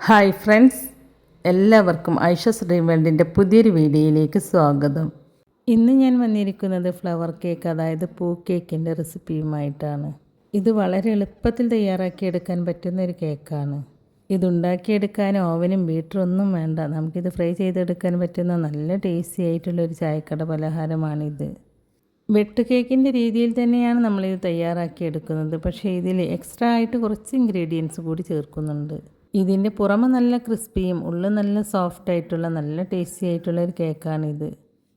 Hi friends, എല്ലാവർക്കും Aisha's dream വേൾഡിൻ്റെ പുതിയൊരു വീഡിയോയിലേക്ക് സ്വാഗതം. ഇന്ന് ഞാൻ വന്നിരിക്കുന്നത് ഫ്ലവർ കേക്ക്, അതായത് പൂ കേക്കിൻ്റെ റെസിപ്പിയുമായിട്ടാണ്. ഇത് വളരെ എളുപ്പത്തിൽ തയ്യാറാക്കിയെടുക്കാൻ പറ്റുന്ന ഒരു കേക്കാണ്. ഇതുണ്ടാക്കിയെടുക്കാൻ ഓവനും ബീറ്ററൊന്നും വേണ്ട. നമുക്കിത് ഫ്രൈ ചെയ്തെടുക്കാൻ പറ്റുന്ന നല്ല ടേസ്റ്റി ആയിട്ടുള്ളൊരു ചായക്കട പലഹാരമാണിത്. വെട്ട് കേക്കിൻ്റെ രീതിയിൽ തന്നെയാണ് നമ്മളിത് തയ്യാറാക്കിയെടുക്കുന്നത്. പക്ഷേ ഇതിൽ എക്സ്ട്രാ ആയിട്ട് കുറച്ച് ഇൻഗ്രീഡിയൻസ് കൂടി ചേർക്കുന്നുണ്ട്. ഇതിൻ്റെ പുറമെ നല്ല ക്രിസ്പിയും ഉള്ളിൽ നല്ല സോഫ്റ്റ് ആയിട്ടുള്ള നല്ല ടേസ്റ്റി ആയിട്ടുള്ള ഒരു കേക്കാണിത്.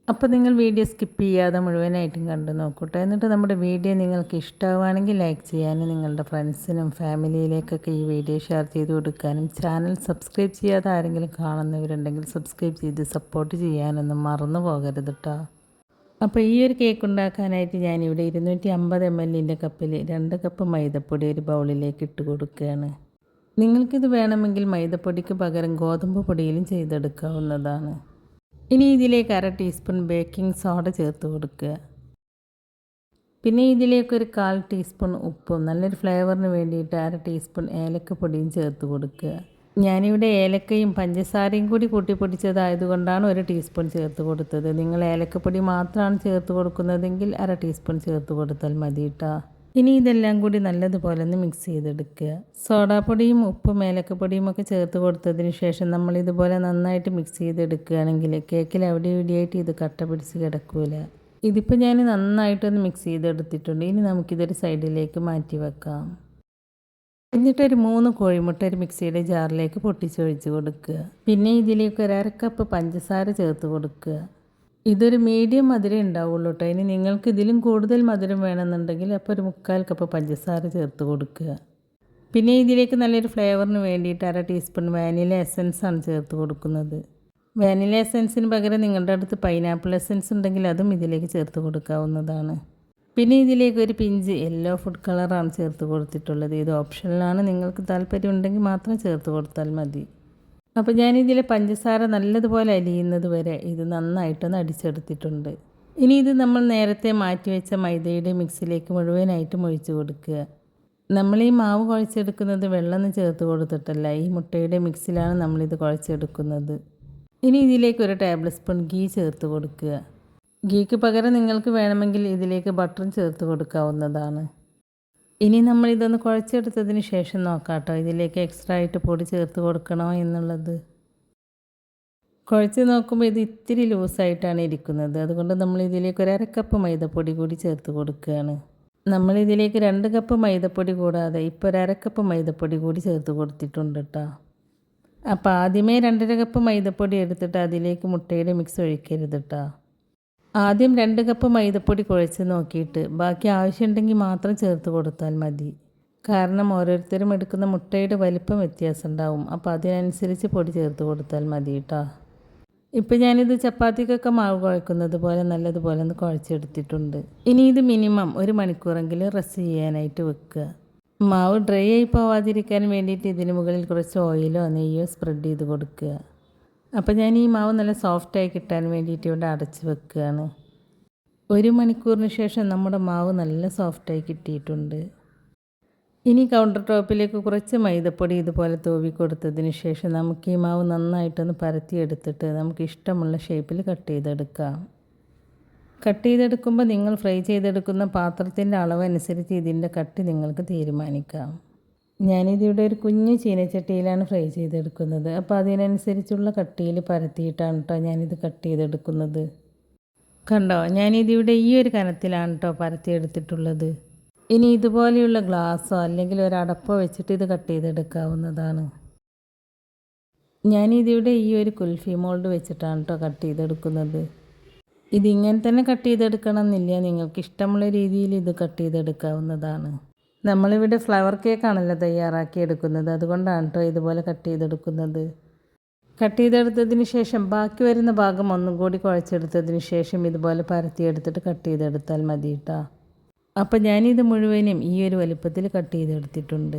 അപ്പോൾ നിങ്ങൾ വീഡിയോ സ്കിപ്പ് ചെയ്യാതെ മുഴുവനായിട്ടും കണ്ടു നോക്കൂട്ടെ. എന്നിട്ട് നമ്മുടെ വീഡിയോ നിങ്ങൾക്ക് ഇഷ്ടമാവുകയാണെങ്കിൽ ലൈക്ക് ചെയ്യാനും നിങ്ങളുടെ ഫ്രണ്ട്സിനും ഫാമിലിയിലേക്കൊക്കെ ഈ വീഡിയോ ഷെയർ ചെയ്ത് കൊടുക്കാനും ചാനൽ സബ്സ്ക്രൈബ് ചെയ്യാതെ ആരെങ്കിലും കാണുന്നവരുണ്ടെങ്കിൽ സബ്സ്ക്രൈബ് ചെയ്ത് സപ്പോർട്ട് ചെയ്യാനൊന്നും മറന്നു പോകരുത് കേട്ടോ. അപ്പോൾ ഈ ഒരു കേക്ക് ഉണ്ടാക്കാനായിട്ട് ഞാനിവിടെ 250 ml കപ്പിൽ 2 കപ്പ് മൈദപ്പൊടി ഒരു ബൗളിലേക്ക് ഇട്ട് കൊടുക്കുകയാണ്. നിങ്ങൾക്കിത് വേണമെങ്കിൽ മൈദപ്പൊടിക്ക് പകരം ഗോതമ്പ് പൊടിയിലും ചെയ്തെടുക്കാവുന്നതാണ്. ഇനി ഇതിലേക്ക് 1/2 ടീസ്പൂൺ ബേക്കിംഗ് സോഡ ചേർത്ത് കൊടുക്കുക. പിന്നെ ഇതിലേക്ക് ഒരു 1/4 ടീസ്പൂൺ ഉപ്പും നല്ലൊരു ഫ്ലേവറിന് വേണ്ടിയിട്ട് 1/2 ടീസ്പൂൺ ഏലക്കപ്പൊടിയും ചേർത്ത് കൊടുക്കുക. ഞാനിവിടെ ഏലക്കയും പഞ്ചസാരയും കൂടി കൂട്ടിപ്പൊടിച്ചതായതുകൊണ്ടാണ് 1 ടീസ്പൂൺ ചേർത്ത് കൊടുത്തത്. നിങ്ങൾ ഏലക്കപ്പൊടി മാത്രമാണ് ചേർത്ത് കൊടുക്കുന്നതെങ്കിൽ 1/2 ടീസ്പൂൺ ചേർത്ത് കൊടുത്താൽ മതി കേട്ടോ. ഇനി ഇതെല്ലാം കൂടി നല്ലതുപോലെ ഒന്ന് മിക്സ് ചെയ്തെടുക്കുക. സോഡാപ്പൊടിയും ഉപ്പും ഏലക്കപ്പൊടിയും ഒക്കെ ചേർത്ത് കൊടുത്തതിന് ശേഷം നമ്മളിതുപോലെ നന്നായിട്ട് മിക്സ് ചെയ്തെടുക്കുകയാണെങ്കിൽ കേക്കിൽ അവിടെ ഇവിടെയായിട്ട് ഇത് കട്ട പിടിച്ച് കിടക്കൂല. ഇതിപ്പോൾ ഞാൻ നന്നായിട്ടൊന്ന് മിക്സ് ചെയ്തെടുത്തിട്ടുണ്ട്. ഇനി നമുക്കിതൊരു സൈഡിലേക്ക് മാറ്റി വെക്കാം. എന്നിട്ടൊരു 3 കോഴിമുട്ട ഒരു മിക്സിയുടെ ജാറിലേക്ക് പൊട്ടിച്ചൊഴിച്ച് കൊടുക്കുക. പിന്നെ ഇതിലേക്ക് 1/2 കപ്പ് പഞ്ചസാര ചേർത്ത് കൊടുക്കുക. ഇതൊരു മീഡിയം മധുരം ഉണ്ടാവുള്ളൂ കേട്ടോ. ഇനി നിങ്ങൾക്ക് ഇതിലും കൂടുതൽ മധുരം വേണമെന്നുണ്ടെങ്കിൽ അപ്പോൾ ഒരു 3/4 കപ്പ് പഞ്ചസാര ചേർത്ത് കൊടുക്കുക. പിന്നെ ഇതിലേക്ക് നല്ലൊരു ഫ്ലേവറിന് വേണ്ടിയിട്ട് 1/2 ടീസ്പൂൺ വാനില എസൻസ് ആണ് ചേർത്ത് കൊടുക്കുന്നത്. വാനില എസൻസിന് പകരം നിങ്ങളുടെ അടുത്ത് പൈനാപ്പിൾ എസൻസ് ഉണ്ടെങ്കിൽ അതും ഇതിലേക്ക് ചേർത്ത് കൊടുക്കാവുന്നതാണ്. പിന്നെ ഇതിലേക്ക് ഒരു പിഞ്ച് യെല്ലോ ഫുഡ് കളറാണ് ചേർത്ത് കൊടുത്തിട്ടുള്ളത്. ഇത് ഓപ്ഷനിലാണ്, നിങ്ങൾക്ക് താല്പര്യം ഉണ്ടെങ്കിൽ മാത്രം ചേർത്ത് കൊടുത്താൽ മതി. അപ്പോൾ ഞാനിതിൽ പഞ്ചസാര നല്ലതുപോലെ അലിയുന്നത് വരെ ഇത് നന്നായിട്ടൊന്ന് അടിച്ചെടുത്തിട്ടുണ്ട്. ഇനി ഇത് നമ്മൾ നേരത്തെ മാറ്റി വെച്ച മൈദയുടെ മിക്സിലേക്ക് മുഴുവനായിട്ടും ഒഴിച്ച് കൊടുക്കുക. നമ്മൾ ഈ മാവ് കുഴച്ചെടുക്കുന്നത് വെള്ളമൊന്നും ചേർത്ത് കൊടുത്തിട്ടല്ല, ഈ മുട്ടയുടെ മിക്സിലാണ് നമ്മളിത് കുഴച്ചെടുക്കുന്നത്. ഇനി ഇതിലേക്ക് 1 ടേബിൾ സ്പൂൺ ഗീ ചേർത്ത് കൊടുക്കുക. ഗീക്ക് പകരം നിങ്ങൾക്ക് വേണമെങ്കിൽ ഇതിലേക്ക് ബട്ടറും ചേർത്ത് കൊടുക്കാവുന്നതാണ്. ഇനി നമ്മളിതൊന്ന് കുഴച്ചെടുത്തതിന് ശേഷം നോക്കാം കേട്ടോ ഇതിലേക്ക് എക്സ്ട്രാ ആയിട്ട് പൊടി ചേർത്ത് കൊടുക്കണോ എന്നുള്ളത്. കുഴച്ച് നോക്കുമ്പോൾ ഇത് ഇത്തിരി ലൂസായിട്ടാണ് ഇരിക്കുന്നത്. അതുകൊണ്ട് നമ്മളിതിലേക്ക് 1/2 കപ്പ് മൈദപ്പൊടി കൂടി ചേർത്ത് കൊടുക്കുകയാണ്. നമ്മളിതിലേക്ക് 2 കപ്പ് മൈദപ്പൊടി കൂടാതെ ഇപ്പോൾ 1/2 കപ്പ് മൈദപ്പൊടി കൂടി ചേർത്ത് കൊടുത്തിട്ടുണ്ട് കേട്ടോ. അപ്പോൾ ആദ്യമേ 2.5 കപ്പ് മൈദപ്പൊടി എടുത്തിട്ട് അതിലേക്ക് മുട്ടയുടെ മിക്സ് ഒഴിക്കരുത് കേട്ടോ. ആദ്യം 2 കപ്പ് മൈദപ്പൊടി കുഴച്ച് നോക്കിയിട്ട് ബാക്കി ആവശ്യമുണ്ടെങ്കിൽ മാത്രം ചേർത്ത് കൊടുത്താൽ മതി. കാരണം ഓരോരുത്തരും എടുക്കുന്ന മുട്ടയുടെ വലിപ്പം വ്യത്യാസം ഉണ്ടാവും. അപ്പോൾ അതിനനുസരിച്ച് പൊടി ചേർത്ത് കൊടുത്താൽ മതി കേട്ടോ. ഇപ്പോൾ ഞാനിത് ചപ്പാത്തിക്കൊക്കെ മാവ് കുഴക്കുന്നത് പോലെ നല്ലതുപോലെ ഒന്ന് കുഴച്ചെടുത്തിട്ടുണ്ട്. ഇനി ഇത് മിനിമം 1 മണിക്കൂറെങ്കിലും റെസ്റ്റ് ചെയ്യാനായിട്ട് വെക്കുക. മാവ് ഡ്രൈ ആയി പോവാതിരിക്കാൻ വേണ്ടിയിട്ട് ഇതിന് മുകളിൽ കുറച്ച് ഓയിലോ നെയ്യോ സ്പ്രെഡ് ചെയ്ത് കൊടുക്കുക. അപ്പോൾ ഞാൻ ഈ മാവ് നല്ല സോഫ്റ്റായി കിട്ടാൻ വേണ്ടിയിട്ട് ഇവിടെ അടച്ച് വെക്കുകയാണ്. 1 മണിക്കൂറിന് ശേഷം നമ്മുടെ മാവ് നല്ല സോഫ്റ്റായി കിട്ടിയിട്ടുണ്ട്. ഇനി കൗണ്ടർ ടോപ്പിലേക്ക് കുറച്ച് മൈദപ്പൊടി ഇതുപോലെ തൂവി കൊടുത്തതിന് ശേഷം നമുക്ക് ഈ മാവ് നന്നായിട്ടൊന്ന് പരത്തിയെടുത്തിട്ട് നമുക്ക് ഇഷ്ടമുള്ള ഷേപ്പിൽ കട്ട് ചെയ്തെടുക്കാം. കട്ട് ചെയ്തെടുക്കുമ്പോൾ നിങ്ങൾ ഫ്രൈ ചെയ്തെടുക്കുന്ന പാത്രത്തിൻ്റെ അളവനുസരിച്ച് ഇതിൻ്റെ കട്ടി നിങ്ങൾക്ക് തീരുമാനിക്കാം. ഞാനിതിവിടെ ഒരു കുഞ്ഞു ചീനച്ചട്ടിയിലാണ് ഫ്രൈ ചെയ്തെടുക്കുന്നത്. അപ്പോൾ അതിനനുസരിച്ചുള്ള കട്ടിയിൽ പരത്തിയിട്ടാണ് കേട്ടോ ഞാനിത് കട്ട് ചെയ്തെടുക്കുന്നത്. കണ്ടോ, ഞാനിതിവിടെ ഈ ഒരു കനത്തിലാണ് കേട്ടോ പരത്തിയെടുത്തിട്ടുള്ളത്. ഇനി ഇതുപോലെയുള്ള ഗ്ലാസ്സോ അല്ലെങ്കിൽ ഒരു അടപ്പോ വെച്ചിട്ട് ഇത് കട്ട് ചെയ്തെടുക്കാവുന്നതാണ്. ഞാനിതിവിടെ ഈ ഒരു കുൽഫി മോൾഡ് വെച്ചിട്ടാണ് കേട്ടോ കട്ട് ചെയ്തെടുക്കുന്നത്. ഇതിങ്ങനെ തന്നെ കട്ട് ചെയ്തെടുക്കണം എന്നില്ല, നിങ്ങൾക്ക് ഇഷ്ടമുള്ള രീതിയിൽ ഇത് കട്ട് ചെയ്തെടുക്കാവുന്നതാണ്. നമ്മളിവിടെ ഫ്ലവർ കേക്കാണല്ലോ തയ്യാറാക്കി എടുക്കുന്നത്, അതുകൊണ്ടാണ് കേട്ടോ ഇതുപോലെ കട്ട് ചെയ്തെടുക്കുന്നത്. കട്ട് ചെയ്തെടുത്തതിന് ശേഷം ബാക്കി വരുന്ന ഭാഗം ഒന്നും കൂടി കുഴച്ചെടുത്തതിന് ശേഷം ഇതുപോലെ പരത്തിയെടുത്തിട്ട് കട്ട് ചെയ്തെടുത്താൽ മതി കേട്ടോ. അപ്പോൾ ഞാനിത് മുഴുവനും ഈ ഒരു വലുപ്പത്തിൽ കട്ട് ചെയ്തെടുത്തിട്ടുണ്ട്.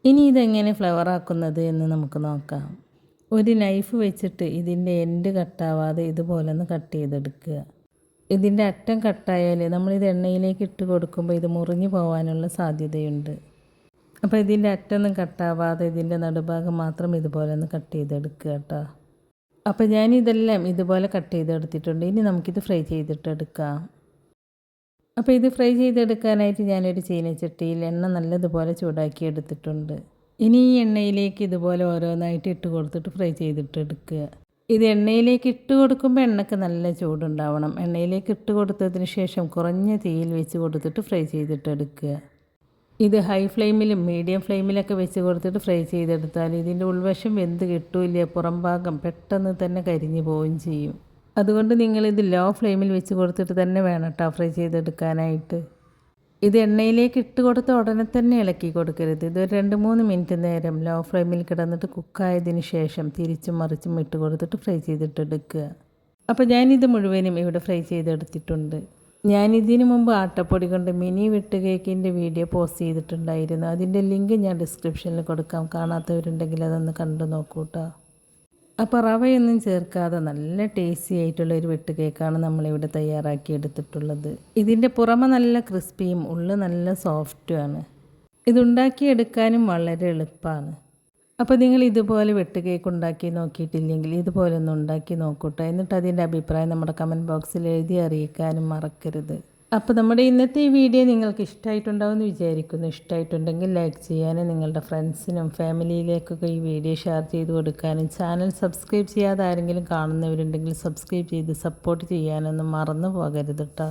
ഇനി ഇതെങ്ങനെ ഫ്ലവർ ആക്കുന്നത് എന്ന് നമുക്ക് നോക്കാം. ഒരു നൈഫ് വെച്ചിട്ട് ഇതിൻ്റെ എൻഡ് കട്ടാവാതെ ഇതുപോലെ ഒന്ന് കട്ട് ചെയ്തെടുക്കുക. ഇതിൻ്റെ അറ്റം കട്ടായാൽ നമ്മളിത് എണ്ണയിലേക്ക് ഇട്ട് കൊടുക്കുമ്പോൾ ഇത് മുറിഞ്ഞു പോകാനുള്ള സാധ്യതയുണ്ട്. അപ്പോൾ ഇതിൻ്റെ അറ്റൊന്നും കട്ടാവാതെ ഇതിൻ്റെ നടുഭാഗം മാത്രം ഇതുപോലെ ഒന്ന് കട്ട് ചെയ്തെടുക്കുക കേട്ടോ. അപ്പോൾ ഞാനിതെല്ലാം ഇതുപോലെ കട്ട് ചെയ്തെടുത്തിട്ടുണ്ട്. ഇനി നമുക്കിത് ഫ്രൈ ചെയ്തിട്ടെടുക്കാം. അപ്പോൾ ഇത് ഫ്രൈ ചെയ്തെടുക്കാനായിട്ട് ഞാനൊരു ചീനച്ചട്ടിയിൽ എണ്ണ നല്ലതുപോലെ ചൂടാക്കി എടുത്തിട്ടുണ്ട്. ഇനി ഈ എണ്ണയിലേക്ക് ഇതുപോലെ ഓരോന്നായിട്ട് ഇട്ട് കൊടുത്തിട്ട് ഫ്രൈ ചെയ്തിട്ടെടുക്കുക. ഇത് എണ്ണയിലേക്ക് ഇട്ട് കൊടുക്കുമ്പോൾ എണ്ണയ്ക്ക് നല്ല ചൂടുണ്ടാവണം. എണ്ണയിലേക്ക് ഇട്ട് കൊടുത്തതിന് ശേഷം കുറഞ്ഞ തീയിൽ വെച്ച് കൊടുത്തിട്ട് ഫ്രൈ ചെയ്തിട്ടെടുക്കുക. ഇത് ഹൈ ഫ്ലെയിമിലും മീഡിയം ഫ്ലെയിമിലൊക്കെ വെച്ച് കൊടുത്തിട്ട് ഫ്രൈ ചെയ്തെടുത്താൽ ഇതിൻ്റെ ഉൾവശം വെന്ത് കിട്ടൂല, പുറം ഭാഗം പെട്ടെന്ന് തന്നെ കരിഞ്ഞു പോവുകയും ചെയ്യും. അതുകൊണ്ട് നിങ്ങളിത് ലോ ഫ്ലെയിമിൽ വെച്ച് കൊടുത്തിട്ട് തന്നെ വേണം കേട്ടോ ഫ്രൈ ചെയ്തെടുക്കാനായിട്ട്. ഇത് എണ്ണയിലേക്ക് ഇട്ട് കൊടുത്ത ഉടനെ തന്നെ ഇളക്കി കൊടുക്കരുത്. ഇത് 2-3 മിനിറ്റ് നേരം ലോ ഫ്ലെയിമിൽ കിടന്നിട്ട് കുക്കായതിന് ശേഷം തിരിച്ചും മറിച്ചും ഇട്ട് കൊടുത്തിട്ട് ഫ്രൈ ചെയ്തിട്ടെടുക്കുക. അപ്പോൾ ഞാനിത് മുഴുവനും ഇവിടെ ഫ്രൈ ചെയ്തെടുത്തിട്ടുണ്ട്. ഞാനിതിനു മുമ്പ് ആട്ടപ്പൊടി കൊണ്ട് മിനി വെട്ട് കേക്കിൻ്റെ വീഡിയോ പോസ്റ്റ് ചെയ്തിട്ടുണ്ടായിരുന്നു. അതിൻ്റെ ലിങ്ക് ഞാൻ ഡിസ്ക്രിപ്ഷനിൽ കൊടുക്കാം. കാണാത്തവരുണ്ടെങ്കിൽ അതൊന്ന് കണ്ടു നോക്കൂ കേട്ടോ. അപ്പോൾ റവയൊന്നും ചേർക്കാതെ നല്ല ടേസ്റ്റി ആയിട്ടുള്ളൊരു വെട്ട് കേക്കാണ് നമ്മളിവിടെ തയ്യാറാക്കി എടുത്തിട്ടുള്ളത്. ഇതിൻ്റെ പുറമെ നല്ല ക്രിസ്പിയും ഉള്ളിൽ നല്ല സോഫ്റ്റുമാണ്. ഇതുണ്ടാക്കിയെടുക്കാനും വളരെ എളുപ്പമാണ്. അപ്പോൾ നിങ്ങൾ ഇതുപോലെ വെട്ട് കേക്ക് ഉണ്ടാക്കി നോക്കിയിട്ടില്ലെങ്കിൽ ഇതുപോലെ ഒന്ന് ഉണ്ടാക്കി നോക്കൂട്ടോ. എന്നിട്ട് അതിൻ്റെ അഭിപ്രായം നമ്മുടെ കമൻറ്റ് ബോക്സിൽ എഴുതി അറിയിക്കാനും മറക്കരുത്. അപ്പോൾ നമ്മുടെ ഇന്നത്തെ ഈ വീഡിയോ നിങ്ങൾക്ക് ഇഷ്ടമായിട്ടുണ്ടാവുമെന്ന് വിചാരിക്കുന്നു. ഇഷ്ടമായിട്ടുണ്ടെങ്കിൽ ലൈക്ക് ചെയ്യാനും നിങ്ങളുടെ ഫ്രണ്ട്സിനും ഫാമിലിയിലേക്കൊക്കെ ഈ വീഡിയോ ഷെയർ ചെയ്ത് കൊടുക്കാനും ചാനൽ സബ്സ്ക്രൈബ് ചെയ്യാതെ ആരെങ്കിലും കാണുന്നവരുണ്ടെങ്കിൽ സബ്സ്ക്രൈബ് ചെയ്ത് സപ്പോർട്ട് ചെയ്യാനൊന്നും മറന്നു പോകരുത് കേട്ടോ.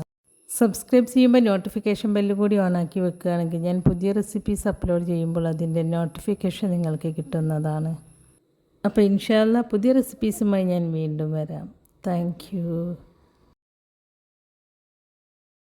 സബ്സ്ക്രൈബ് ചെയ്യുമ്പോൾ നോട്ടിഫിക്കേഷൻ ബെല്ല് കൂടി ഓണാക്കി വെക്കുകയാണെങ്കിൽ ഞാൻ പുതിയ റെസിപ്പീസ് അപ്ലോഡ് ചെയ്യുമ്പോൾ അതിൻ്റെ നോട്ടിഫിക്കേഷൻ നിങ്ങൾക്ക് കിട്ടുന്നതാണ്. അപ്പോൾ ഇൻഷാ അല്ലാഹ് പുതിയ റെസിപ്പീസുമായി ഞാൻ വീണ്ടും വരാം. Thank you.